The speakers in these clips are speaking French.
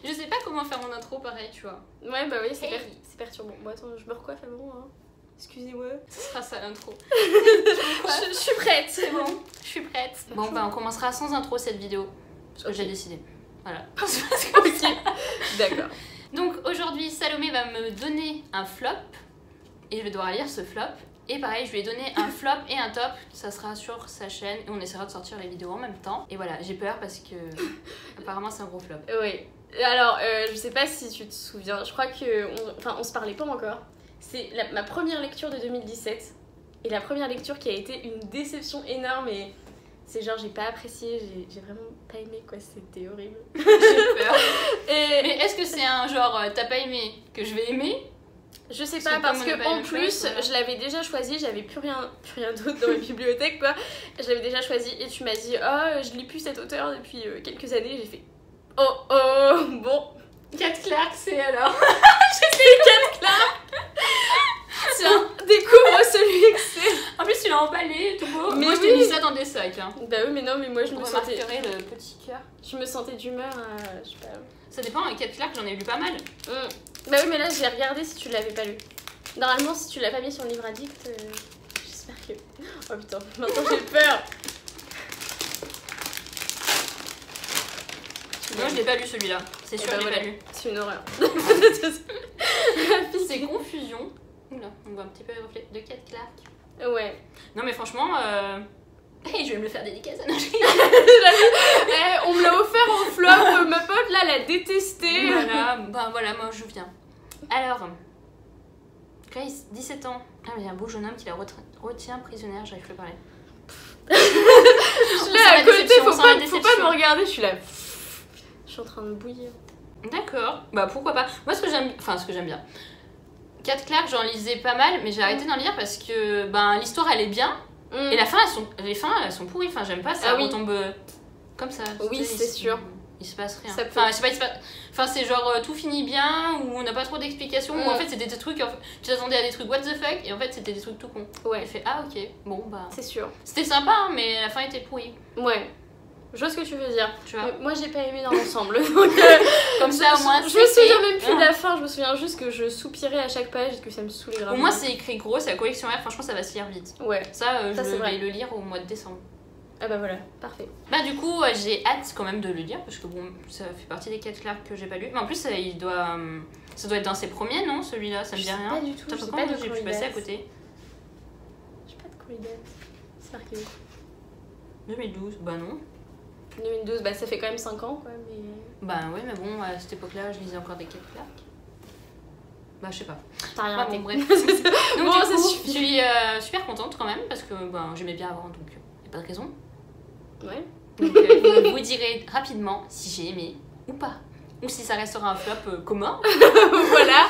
Je sais pas comment faire mon intro pareil, tu vois. Ouais, bah oui, c'est Hey. perturbant. Bon, attends, je me recoiffe avant, hein. Excusez-moi. Ce sera ça l'intro. Je suis prête. C'est bon, je suis prête. Bon bah on commencera sans intro cette vidéo. Parce que j'ai décidé. Voilà. Ok, d'accord. Donc aujourd'hui Salomé va me donner un flop. Et je vais devoir lire ce flop. Et pareil, je lui ai donné un flop et un top. Ça sera sur sa chaîne et on essaiera de sortir les vidéos en même temps. Et voilà, j'ai peur parce que apparemment c'est un gros flop. Oui. Alors, je sais pas si tu te souviens, je crois que... on se parlait pas encore. C'est ma première lecture de 2017. Et la première lecture qui a été une déception énorme et... C'est genre, j'ai pas apprécié, j'ai vraiment pas aimé, quoi. C'était horrible. J'ai peur. Et... Mais est-ce que c'est un genre, t'as pas aimé que je vais aimer? Je sais pas, parce que en plus, je l'avais déjà choisi, j'avais plus rien d'autre dans ma bibliothèque, quoi. Je l'avais déjà choisi et tu m'as dit, oh, je lis plus cet auteur depuis quelques années. J'ai fait, oh, bon. Kat Clark, c'est alors. J'ai fait Kat Clark. Tiens, découvre celui que c'est. En plus, tu l'as emballé, tout beau. Mais moi, je t'ai mis ça dans des sacs. Hein. Bah oui, mais non, mais moi, je me sentais... le petit cœur. Je me sentais d'humeur à... Je sais pas... Ça dépend, avec Kat Clark, j'en ai lu pas mal. Bah oui, mais là, j'ai regardé si tu l'avais pas lu. Normalement, si tu l'as pas mis sur le livre addict, j'espère que... Oh putain, maintenant j'ai peur. Moi, je l'ai pas lu celui-là. C'est sûr, bah je l'ai voilà. pas lu. C'est une horreur. C'est Confusion. Oula, on voit un petit peu le reflet de Kat Clark. Ouais. Non, mais franchement, hey, je vais me le faire dédicace à notre On me l'a offert en flop, ma pote là l'a détesté. Voilà, ben voilà, moi je viens. Alors, Grace, 17 ans. Ah, mais il y a un beau jeune homme qui la retient prisonnière, j'arrive plus à parler. Je suis là à côté, faut pas me regarder, je suis là. Je suis en train de bouillir. D'accord, bah pourquoi pas. Moi, ce que j'aime bien. Kat Clark, j'en lisais pas mal, mais j'ai arrêté d'en lire parce que ben, l'histoire elle est bien. Et les fins elles sont pourries, enfin j'aime pas, ça retombe comme ça. Oui, c'est sûr. Il se passe rien. Enfin, je sais pas, enfin c'est genre tout finit bien, ou on n'a pas trop d'explications, ou en fait c'était des trucs, en fait, tu t'attendais à des trucs what the fuck, et en fait c'était des trucs tout cons. Ouais. Et fait ah ok, bon bah. C'est sûr. C'était sympa, hein, mais la fin était pourrie. Ouais. Je vois ce que tu veux dire. Tu vois. Moi j'ai pas aimé dans l'ensemble. Donc, comme ça au moins je me souviens même plus de la fin, je me souviens juste que je soupirais à chaque page et que ça me saoulait grave. Au moins c'est écrit gros, c'est la collection R, franchement ça va se lire vite. Ouais. Ça, Ça, je c'est vrai. vais le lire au mois de décembre. Ah bah voilà, parfait. Bah du coup j'ai hâte quand même de le lire parce que bon ça fait partie des Kat Clark que j'ai pas lu. Mais en plus ça doit être dans ses premiers non celui-là, ça me dit rien. Pas du tout, je sais pas de j'ai pu passer à côté. Je sais pas de quand il date. C'est marqué. 2012, bah non. 2012, bah ça fait quand même 5 ans quoi, mais... Bah ouais mais bon à cette époque là je lisais encore des Kat Clark. Bah je sais pas. T'as rien Bah, raté. bon bref. Donc Bon, du ça coup, suffit. je suis super contente quand même parce que ben, j'aimais bien avant donc y a pas de raison. Ouais. Donc je vous dirai rapidement si j'ai aimé ou pas. Ou si ça restera un flop commun. Voilà.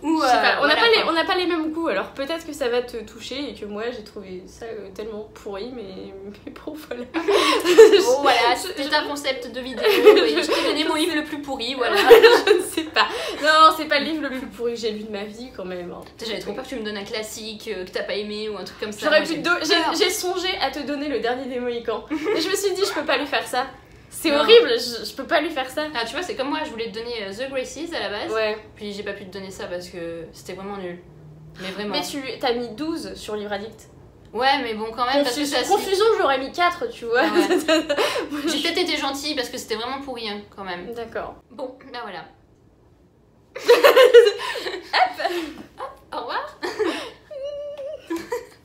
Ou, Je sais pas, on n'a voilà, pas les mêmes goûts, alors peut-être que ça va te toucher et que moi j'ai trouvé ça tellement pourri, mais bon voilà. Bon voilà, c'était un concept de vidéo et je t'ai donné mon livre le plus pourri, voilà. Je ne sais pas. Non, c'est pas le livre le plus pourri que j'ai lu de ma vie quand même. Hein. J'avais trop peur que tu me donnes un classique que t'as pas aimé ou un truc comme ça. J'aurais Moi, pu j'ai songé à te donner le dernier des Mohicans. Et je me suis dit, je peux pas lui faire ça. C'est Non. horrible, je peux pas lui faire ça. Ah tu vois, c'est comme moi, je voulais te donner The Graces à la base. Ouais. Puis j'ai pas pu te donner ça parce que c'était vraiment nul. Mais vraiment. Mais t'as mis 12 sur Livre Addict. Ouais, mais bon, quand même, parce que ça. Confusion, j'aurais mis 4, tu vois. Ah ouais. J'ai peut-être été gentille parce que c'était vraiment pourri hein, quand même. D'accord. Bon, bah voilà. Hop, Au revoir.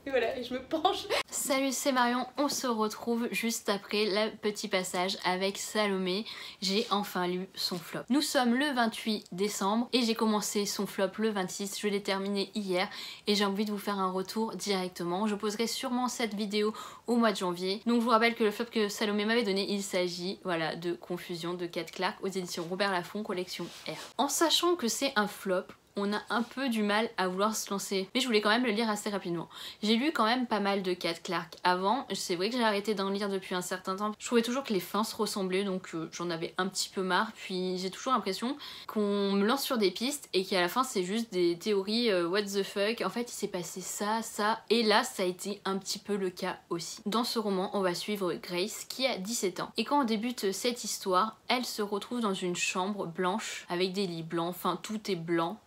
Et voilà, et je me penche. Salut, c'est Marion, on se retrouve juste après le petit passage avec Salomé. J'ai enfin lu son flop. Nous sommes le 28 décembre et j'ai commencé son flop le 26, je l'ai terminé hier et j'ai envie de vous faire un retour directement. Je poserai sûrement cette vidéo au mois de janvier. Donc je vous rappelle que le flop que Salomé m'avait donné, il s'agit voilà, de Confusion de Kat Clark aux éditions Robert Laffont, collection R. En sachant que c'est un flop, on a un peu du mal à vouloir se lancer. Mais je voulais quand même le lire assez rapidement. J'ai lu quand même pas mal de Kat Clark avant. C'est vrai que j'ai arrêté d'en lire depuis un certain temps. Je trouvais toujours que les fins se ressemblaient, donc j'en avais un petit peu marre. Puis j'ai toujours l'impression qu'on me lance sur des pistes et qu'à la fin c'est juste des théories what the fuck. En fait il s'est passé ça, ça. Et là ça a été un petit peu le cas aussi. Dans ce roman on va suivre Grace qui a 17 ans. Et quand on débute cette histoire, elle se retrouve dans une chambre blanche avec des lits blancs, enfin tout est blanc.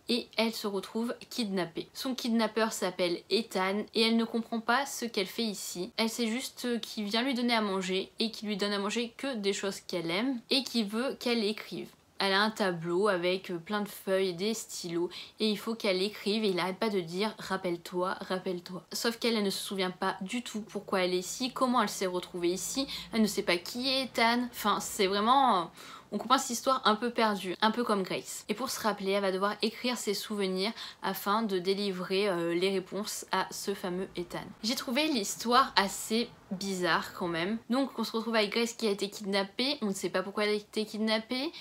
Et elle se retrouve kidnappée. Son kidnappeur s'appelle Ethan et elle ne comprend pas ce qu'elle fait ici. Elle sait juste qu'il vient lui donner à manger et qu'il lui donne à manger que des choses qu'elle aime et qu'il veut qu'elle écrive. Elle a un tableau avec plein de feuilles et des stylos et il faut qu'elle écrive et il n'arrête pas de dire rappelle-toi, rappelle-toi. Sauf qu'elle ne se souvient pas du tout pourquoi elle est ici, comment elle s'est retrouvée ici, elle ne sait pas qui est Ethan, enfin c'est vraiment... On comprend cette histoire un peu perdue, un peu comme Grace. Et pour se rappeler, elle va devoir écrire ses souvenirs afin de délivrer les réponses à ce fameux Ethan. J'ai trouvé l'histoire assez bizarre quand même. Donc on se retrouve avec Grace qui a été kidnappée, on ne sait pas pourquoi elle a été kidnappée.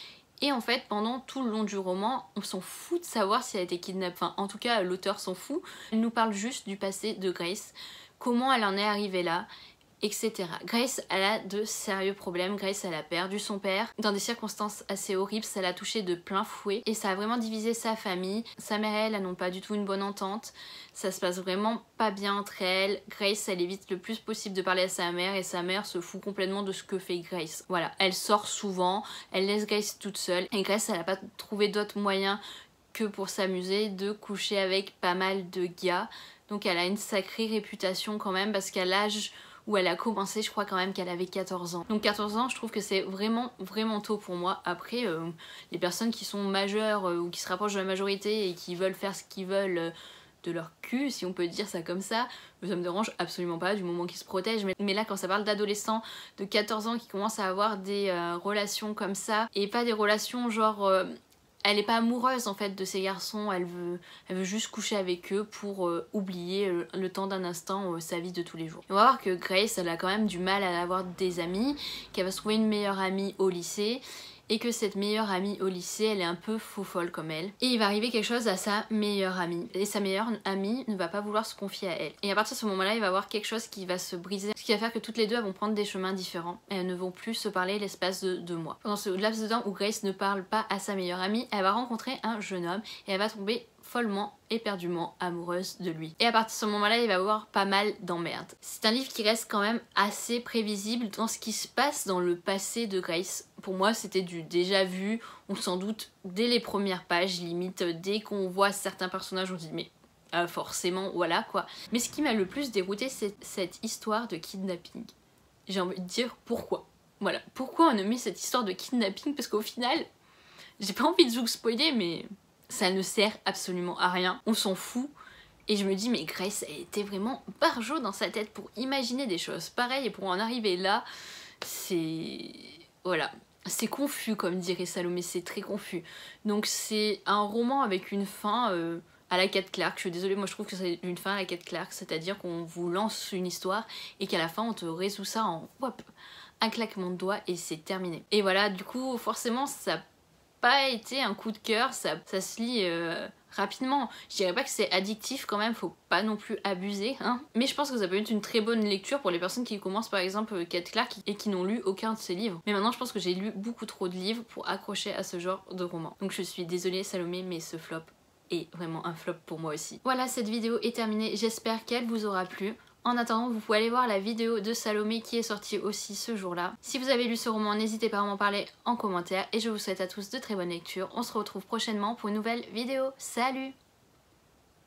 Et en fait, pendant tout le long du roman, on s'en fout de savoir si elle a été kidnappée. Enfin, en tout cas, l'auteur s'en fout. Elle nous parle juste du passé de Grace, comment elle en est arrivée là, etc. Grace, elle a de sérieux problèmes. Grace, elle a perdu son père dans des circonstances assez horribles. Ça l'a touchée de plein fouet et ça a vraiment divisé sa famille. Sa mère et elle n'ont pas du tout une bonne entente. Ça se passe vraiment pas bien entre elles. Grace, elle évite le plus possible de parler à sa mère et sa mère se fout complètement de ce que fait Grace. Voilà, elle sort souvent, elle laisse Grace toute seule et Grace, elle n'a pas trouvé d'autres moyens que pour s'amuser de coucher avec pas mal de gars. Donc elle a une sacrée réputation quand même parce qu'à l'âge où elle a commencé, je crois quand même qu'elle avait 14 ans. Donc 14 ans, je trouve que c'est vraiment tôt pour moi. Après, les personnes qui sont majeures ou qui se rapprochent de la majorité et qui veulent faire ce qu'ils veulent de leur cul, si on peut dire ça comme ça me dérange absolument pas du moment qu'ils se protègent. Mais là, quand ça parle d'adolescents de 14 ans qui commencent à avoir des relations comme ça, et pas des relations genre... elle est pas amoureuse en fait de ces garçons, elle veut juste coucher avec eux pour oublier le temps d'un instant sa vie de tous les jours. Et on va voir que Grace, elle a quand même du mal à avoir des amis, qu'elle va se trouver une meilleure amie au lycée et que cette meilleure amie au lycée, elle est un peu faux-folle comme elle. Et il va arriver quelque chose à sa meilleure amie. Et sa meilleure amie ne va pas vouloir se confier à elle. Et à partir de ce moment-là, il va y avoir quelque chose qui va se briser, ce qui va faire que toutes les deux elles vont prendre des chemins différents. Et elles ne vont plus se parler l'espace de 2 mois. Pendant ce laps de temps où Grace ne parle pas à sa meilleure amie, elle va rencontrer un jeune homme et elle va tomber follement, éperdument amoureuse de lui. Et à partir de ce moment-là, il va y avoir pas mal d'emmerdes. C'est un livre qui reste quand même assez prévisible dans ce qui se passe dans le passé de Grace. Pour moi, c'était du déjà vu, on s'en doute dès les premières pages, limite dès qu'on voit certains personnages, on se dit mais forcément, voilà quoi. Mais ce qui m'a le plus dérouté, c'est cette histoire de kidnapping. J'ai envie de dire pourquoi. Voilà, pourquoi on a mis cette histoire de kidnapping? Parce qu'au final, j'ai pas envie de vous spoiler, mais ça ne sert absolument à rien. On s'en fout. Et je me dis, mais Grace, elle était vraiment barjot dans sa tête pour imaginer des choses pareilles. Et pour en arriver là, c'est... Voilà. C'est confus, comme dirait Salomé, c'est très confus. Donc c'est un roman avec une fin... à la Kat Clark, je suis désolée, moi je trouve que c'est une fin à la Kat Clark, c'est-à-dire qu'on vous lance une histoire et qu'à la fin on te résout ça en hop, un claquement de doigts et c'est terminé. Et voilà, du coup forcément ça n'a pas été un coup de cœur, ça se lit rapidement. Je dirais pas que c'est addictif quand même, faut pas non plus abuser, hein. Mais je pense que ça peut être une très bonne lecture pour les personnes qui commencent par exemple Kat Clark et qui n'ont lu aucun de ses livres. Mais maintenant je pense que j'ai lu beaucoup trop de livres pour accrocher à ce genre de roman. Donc je suis désolée Salomé, mais ce flop est vraiment un flop pour moi aussi. Voilà, cette vidéo est terminée, j'espère qu'elle vous aura plu. En attendant, vous pouvez aller voir la vidéo de Salomé qui est sortie aussi ce jour-là. Si vous avez lu ce roman, n'hésitez pas à m'en parler en commentaire et je vous souhaite à tous de très bonnes lectures. On se retrouve prochainement pour une nouvelle vidéo. Salut!